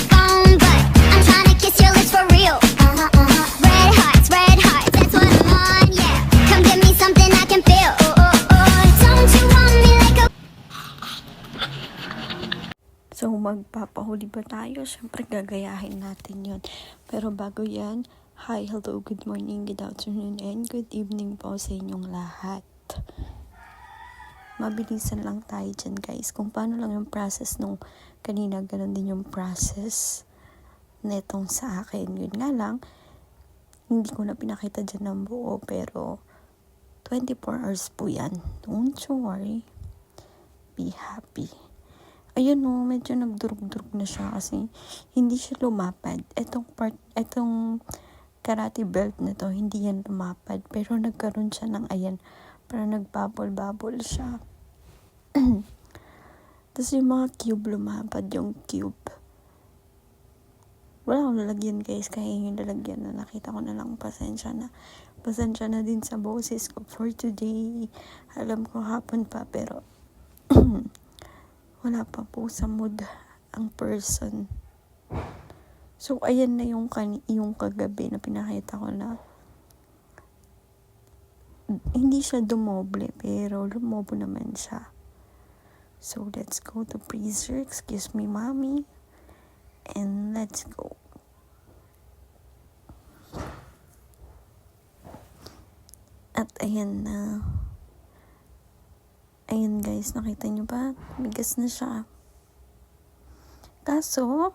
phone, but I'm trying to kiss your lips for real. Red hearts, that's what I'm on, yeah. Come give me something I can feel. Don't you want me like a... So, magpapahuli ba tayo? Siyempre, gagayahin natin yon. Pero bago yan, hi, hello, good morning, good afternoon, and good evening po sa inyong lahat. Mabilisan lang tayo dyan, guys. Kung paano lang yung process nung kanina, ganun din yung process netong sa akin. Yun nga lang, hindi ko na pinakita dyan ng buo, pero 24 hours po yan. Don't you worry. Be happy. Ayun no, medyo nagdurog-durog na siya kasi hindi siya lumapad. Etong karate belt na to, hindi yan lumapad. Pero nagkaroon siya ng ayan, para nagbabol-babol siya. Tapos yung mga cube, lumapad yung cube. Wala akong lalagyan, guys, kaya yung lalagyan na nakita ko na lang, pasensya na. Pasensya na din sa boses ko for today. Alam ko hapon pa, pero wala pa po sa mood ang person. So, ayan na yung kagabi na pinakita ko na hindi siya dumoble, pero lumobo naman siya. So, let's go to freezer. Excuse me, mommy. And let's go. At ayan na. Ayan, guys, nakita nyo ba? Bigas na siya. Kaso,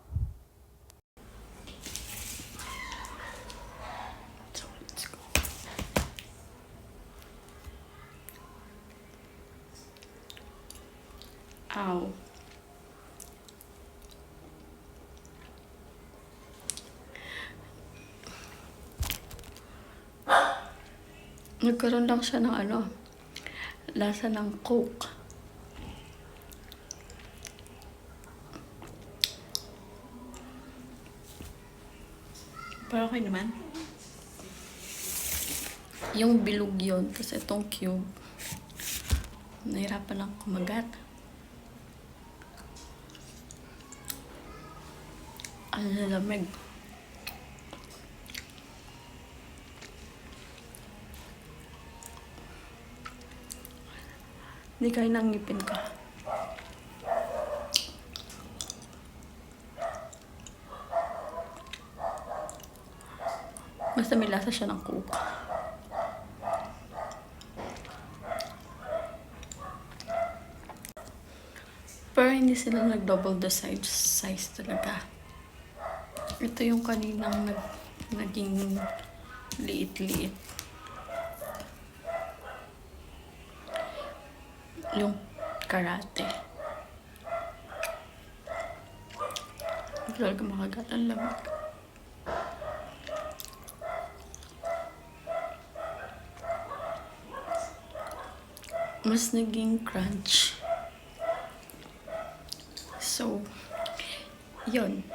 so let's go. Ow. Nagkaroon lang siya ng lasa ng Coke. Pero okay naman. Yung bilog yun, tapos itong cube, nahirapan lang kumagat. Ang lalamig. Hindi kayo nang ngipin ko. Basta may lasa siya ng Coke. Pero hindi sila nag-double the size talaga. Ito yung kaninang naging liit-liit. Yung karate. Hindi talaga makagat ang lamig. Mas naging crunch. So, yun.